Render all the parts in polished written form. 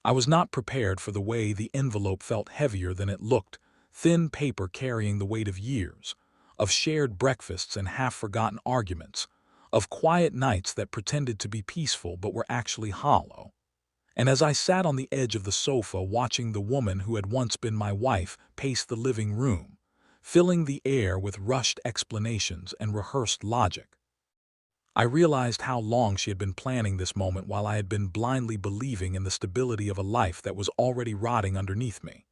I was not prepared for the way the envelope felt heavier than it looked, thin paper carrying the weight of years, of shared breakfasts and half-forgotten arguments, of quiet nights that pretended to be peaceful but were actually hollow. And as I sat on the edge of the sofa watching the woman who had once been my wife pace the living room, filling the air with rushed explanations and rehearsed logic, I realized how long she had been planning this moment while I had been blindly believing in the stability of a life that was already rotting underneath me.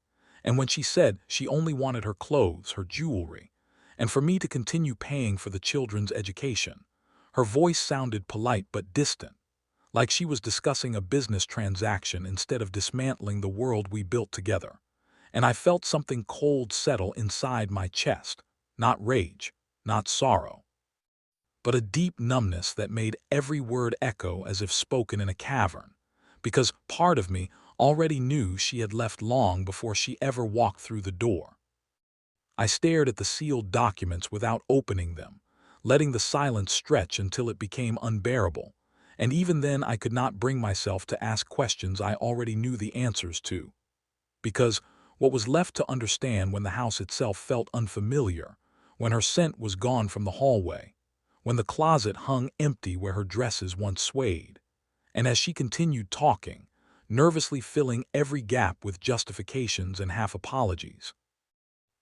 And when she said she only wanted her clothes, her jewelry, and for me to continue paying for the children's education, her voice sounded polite but distant, like she was discussing a business transaction instead of dismantling the world we built together. And I felt something cold settle inside my chest, not rage, not sorrow, but a deep numbness that made every word echo as if spoken in a cavern, because part of me already knew she had left long before she ever walked through the door. I stared at the sealed documents without opening them, letting the silence stretch until it became unbearable, and even then I could not bring myself to ask questions I already knew the answers to, because what was left to understand when the house itself felt unfamiliar, when her scent was gone from the hallway, when the closet hung empty where her dresses once swayed, and as she continued talking, nervously filling every gap with justifications and half-apologies,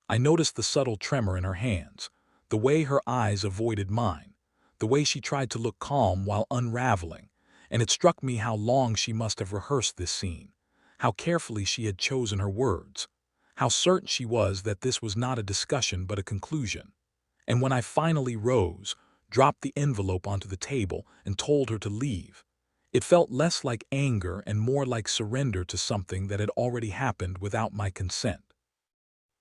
I noticed the subtle tremor in her hands, the way her eyes avoided mine, the way she tried to look calm while unraveling, and it struck me how long she must have rehearsed this scene, how carefully she had chosen her words, how certain she was that this was not a discussion but a conclusion. And when I finally rose, dropped the envelope onto the table, and told her to leave, it felt less like anger and more like surrender to something that had already happened without my consent.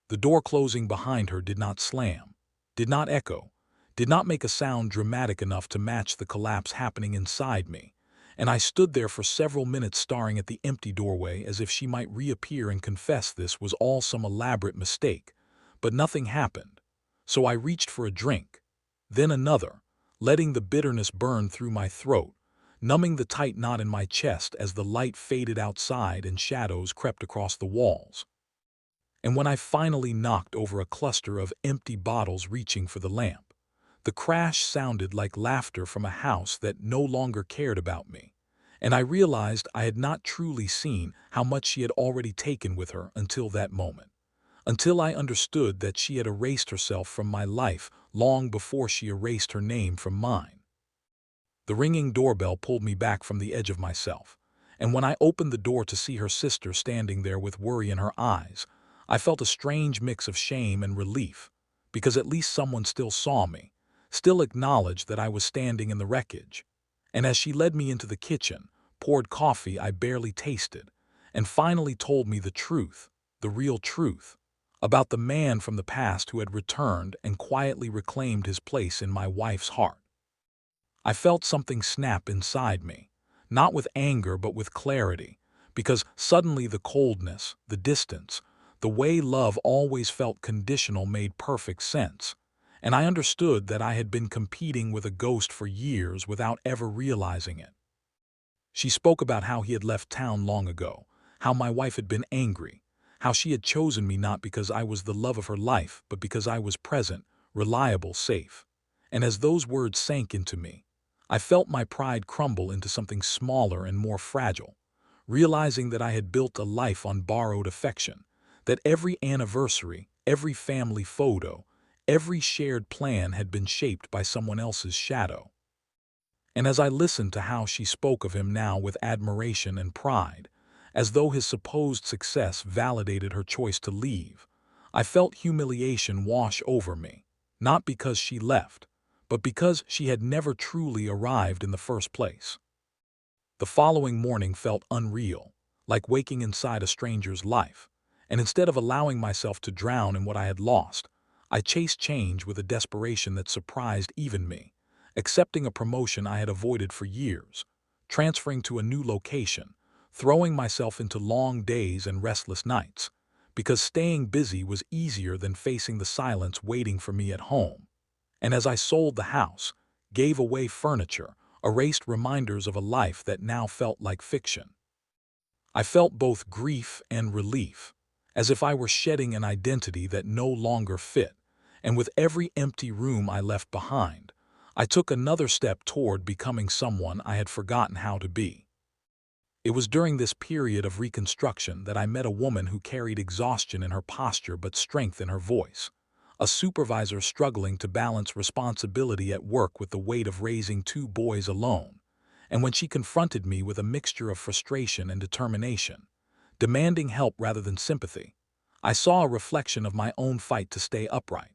The door closing behind her did not slam, did not echo, did not make a sound dramatic enough to match the collapse happening inside me, and I stood there for several minutes staring at the empty doorway as if she might reappear and confess this was all some elaborate mistake. But nothing happened, so I reached for a drink, then another, letting the bitterness burn through my throat, numbing the tight knot in my chest as the light faded outside and shadows crept across the walls. And when I finally knocked over a cluster of empty bottles reaching for the lamp, the crash sounded like laughter from a house that no longer cared about me, and I realized I had not truly seen how much she had already taken with her until that moment, until I understood that she had erased herself from my life long before she erased her name from mine. The ringing doorbell pulled me back from the edge of myself, and when I opened the door to see her sister standing there with worry in her eyes, I felt a strange mix of shame and relief, because at least someone still saw me, still acknowledged that I was standing in the wreckage. And as she led me into the kitchen, poured coffee I barely tasted, and finally told me the truth, the real truth, about the man from the past who had returned and quietly reclaimed his place in my wife's heart, I felt something snap inside me, not with anger but with clarity, because suddenly the coldness, the distance, the way love always felt conditional made perfect sense, and I understood that I had been competing with a ghost for years without ever realizing it. She spoke about how he had left town long ago, how my wife had been angry, how she had chosen me not because I was the love of her life but because I was present, reliable, safe. And as those words sank into me, I felt my pride crumble into something smaller and more fragile, realizing that I had built a life on borrowed affection, that every anniversary, every family photo, every shared plan had been shaped by someone else's shadow. And as I listened to how she spoke of him now with admiration and pride, as though his supposed success validated her choice to leave, I felt humiliation wash over me, not because she left, but because she had never truly arrived in the first place. The following morning felt unreal, like waking inside a stranger's life, and instead of allowing myself to drown in what I had lost, I chased change with a desperation that surprised even me, accepting a promotion I had avoided for years, transferring to a new location, throwing myself into long days and restless nights, because staying busy was easier than facing the silence waiting for me at home. And as I sold the house, gave away furniture, erased reminders of a life that now felt like fiction, I felt both grief and relief, as if I were shedding an identity that no longer fit, and with every empty room I left behind, I took another step toward becoming someone I had forgotten how to be. It was during this period of reconstruction that I met a woman who carried exhaustion in her posture but strength in her voice, a supervisor struggling to balance responsibility at work with the weight of raising two boys alone. And when she confronted me with a mixture of frustration and determination, demanding help rather than sympathy, I saw a reflection of my own fight to stay upright.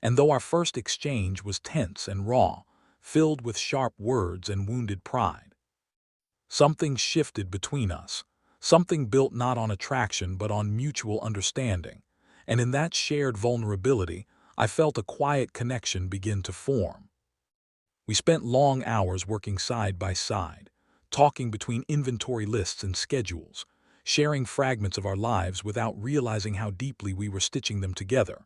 And though our first exchange was tense and raw, filled with sharp words and wounded pride, something shifted between us, something built not on attraction but on mutual understanding, and in that shared vulnerability, I felt a quiet connection begin to form. We spent long hours working side by side, talking between inventory lists and schedules, sharing fragments of our lives without realizing how deeply we were stitching them together.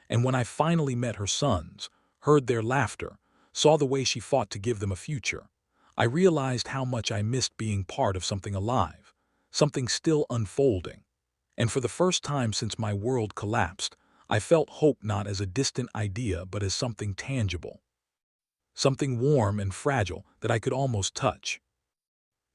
And when I finally met her sons, heard their laughter, saw the way she fought to give them a future, I realized how much I missed being part of something alive, something still unfolding. And for the first time since my world collapsed, I felt hope not as a distant idea but as something tangible, something warm and fragile that I could almost touch.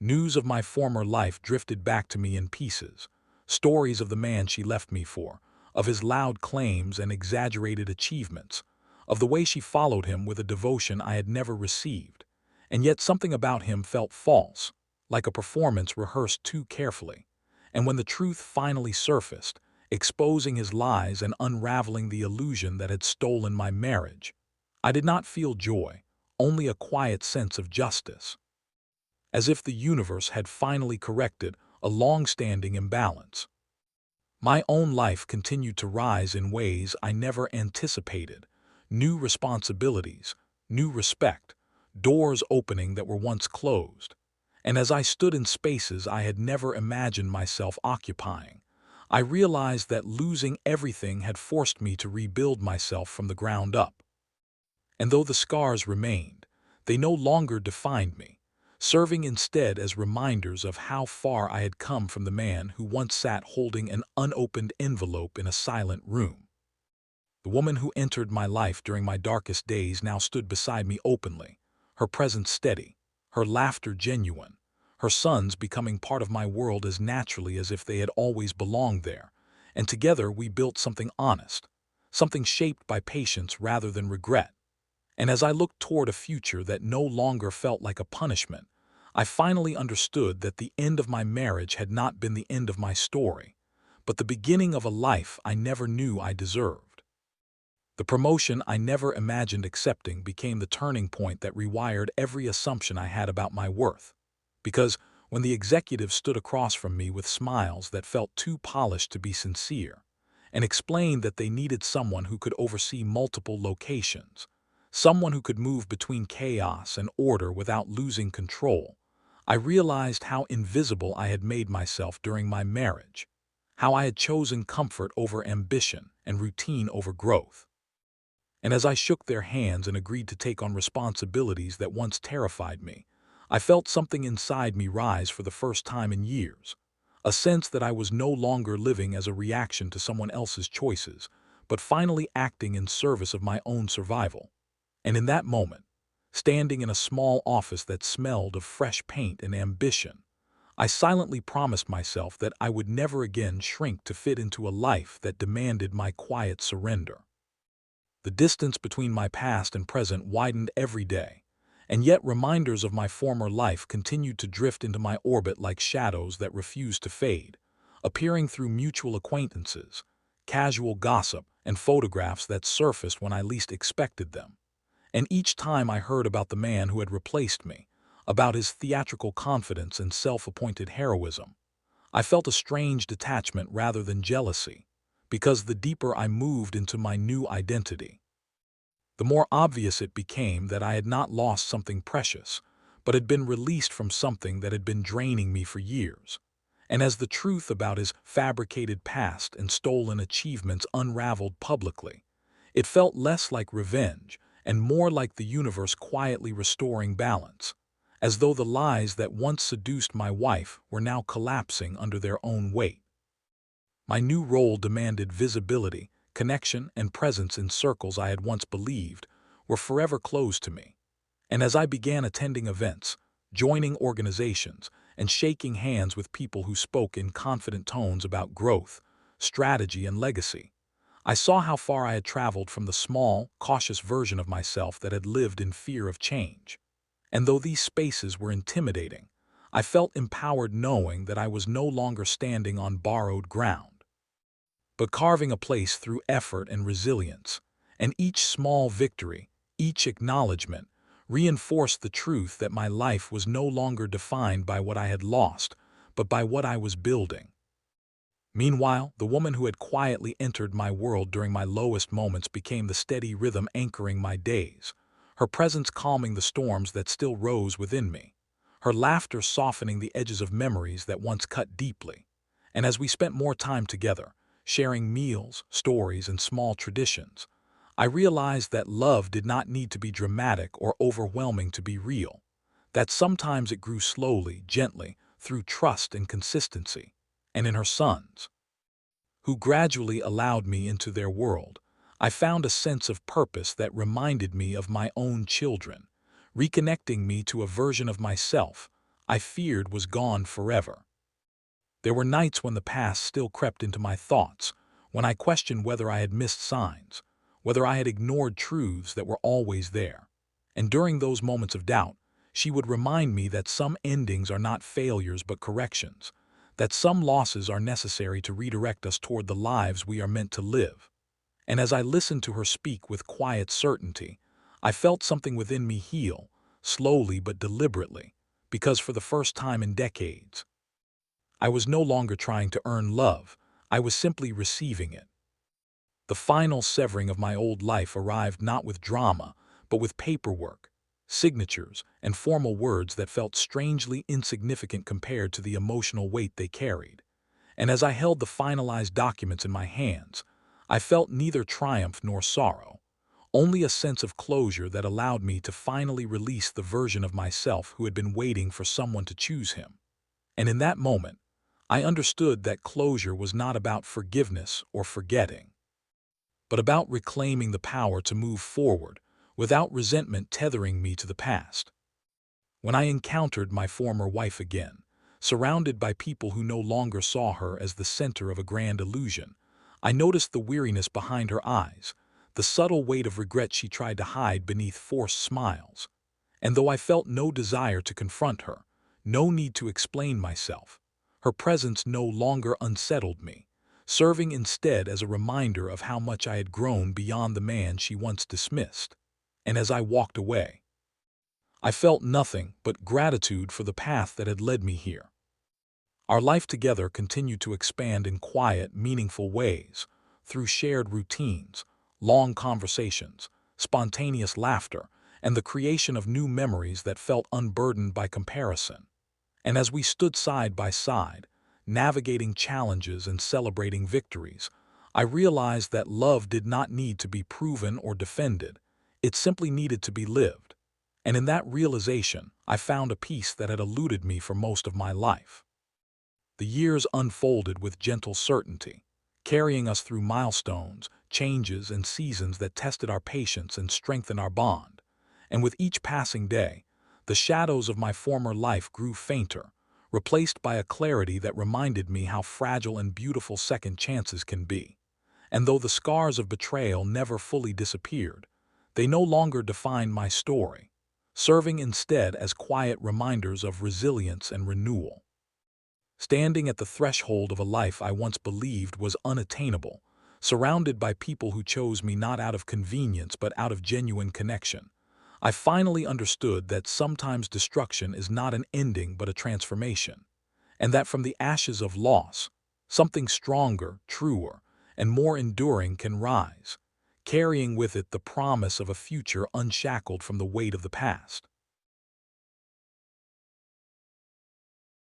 News of my former life drifted back to me in pieces, stories of the man she left me for, of his loud claims and exaggerated achievements, of the way she followed him with a devotion I had never received. And yet something about him felt false, like a performance rehearsed too carefully. And when the truth finally surfaced, exposing his lies and unraveling the illusion that had stolen my marriage, I did not feel joy, only a quiet sense of justice, as if the universe had finally corrected a long-standing imbalance. My own life continued to rise in ways I never anticipated, new responsibilities, new respect, doors opening that were once closed. And as I stood in spaces I had never imagined myself occupying, I realized that losing everything had forced me to rebuild myself from the ground up. And though the scars remained, they no longer defined me, serving instead as reminders of how far I had come from the man who once sat holding an unopened envelope in a silent room. The woman who entered my life during my darkest days now stood beside me openly, her presence steady, her laughter genuine, her sons becoming part of my world as naturally as if they had always belonged there, and together we built something honest, something shaped by patience rather than regret. And as I looked toward a future that no longer felt like a punishment, I finally understood that the end of my marriage had not been the end of my story, but the beginning of a life I never knew I deserved. The promotion I never imagined accepting became the turning point that rewired every assumption I had about my worth. Because when the executive stood across from me with smiles that felt too polished to be sincere, and explained that they needed someone who could oversee multiple locations, someone who could move between chaos and order without losing control, I realized how invisible I had made myself during my marriage, how I had chosen comfort over ambition and routine over growth. And as I shook their hands and agreed to take on responsibilities that once terrified me, I felt something inside me rise for the first time in years, a sense that I was no longer living as a reaction to someone else's choices, but finally acting in service of my own survival. And in that moment, standing in a small office that smelled of fresh paint and ambition, I silently promised myself that I would never again shrink to fit into a life that demanded my quiet surrender. The distance between my past and present widened every day, and yet reminders of my former life continued to drift into my orbit like shadows that refused to fade, appearing through mutual acquaintances, casual gossip, and photographs that surfaced when I least expected them. And each time I heard about the man who had replaced me, about his theatrical confidence and self-appointed heroism, I felt a strange detachment rather than jealousy, because the deeper I moved into my new identity, the more obvious it became that I had not lost something precious, but had been released from something that had been draining me for years. And as the truth about his fabricated past and stolen achievements unraveled publicly, it felt less like revenge and more like the universe quietly restoring balance, as though the lies that once seduced my wife were now collapsing under their own weight. My new role demanded visibility, connection, and presence in circles I had once believed were forever closed to me. And as I began attending events, joining organizations, and shaking hands with people who spoke in confident tones about growth, strategy, and legacy, I saw how far I had traveled from the small, cautious version of myself that had lived in fear of change. And though these spaces were intimidating, I felt empowered knowing that I was no longer standing on borrowed ground, but carving a place through effort and resilience. And each small victory, each acknowledgement, reinforced the truth that my life was no longer defined by what I had lost, but by what I was building. Meanwhile, the woman who had quietly entered my world during my lowest moments became the steady rhythm anchoring my days, her presence calming the storms that still rose within me, her laughter softening the edges of memories that once cut deeply. And as we spent more time together, sharing meals, stories, and small traditions, I realized that love did not need to be dramatic or overwhelming to be real, that sometimes it grew slowly, gently, through trust and consistency. And in her sons, who gradually allowed me into their world, I found a sense of purpose that reminded me of my own children, reconnecting me to a version of myself I feared was gone forever. There were nights when the past still crept into my thoughts, when I questioned whether I had missed signs, whether I had ignored truths that were always there. And during those moments of doubt, she would remind me that some endings are not failures but corrections, that some losses are necessary to redirect us toward the lives we are meant to live. And as I listened to her speak with quiet certainty, I felt something within me heal, slowly but deliberately, because for the first time in decades, I was no longer trying to earn love, I was simply receiving it. The final severing of my old life arrived not with drama, but with paperwork, signatures, and formal words that felt strangely insignificant compared to the emotional weight they carried. And as I held the finalized documents in my hands, I felt neither triumph nor sorrow, only a sense of closure that allowed me to finally release the version of myself who had been waiting for someone to choose him. And in that moment, I understood that closure was not about forgiveness or forgetting, but about reclaiming the power to move forward without resentment tethering me to the past. When I encountered my former wife again, surrounded by people who no longer saw her as the center of a grand illusion, I noticed the weariness behind her eyes, the subtle weight of regret she tried to hide beneath forced smiles. And though I felt no desire to confront her, no need to explain myself, her presence no longer unsettled me, serving instead as a reminder of how much I had grown beyond the man she once dismissed. And as I walked away, I felt nothing but gratitude for the path that had led me here. Our life together continued to expand in quiet, meaningful ways, through shared routines, long conversations, spontaneous laughter, and the creation of new memories that felt unburdened by comparison. And as we stood side by side, navigating challenges and celebrating victories, I realized that love did not need to be proven or defended, it simply needed to be lived. And in that realization, I found a peace that had eluded me for most of my life. The years unfolded with gentle certainty, carrying us through milestones, changes, and seasons that tested our patience and strengthened our bond. And with each passing day, the shadows of my former life grew fainter, replaced by a clarity that reminded me how fragile and beautiful second chances can be. And though the scars of betrayal never fully disappeared, they no longer defined my story, serving instead as quiet reminders of resilience and renewal. Standing at the threshold of a life I once believed was unattainable, surrounded by people who chose me not out of convenience but out of genuine connection, I finally understood that sometimes destruction is not an ending but a transformation, and that from the ashes of loss, something stronger, truer, and more enduring can rise, carrying with it the promise of a future unshackled from the weight of the past.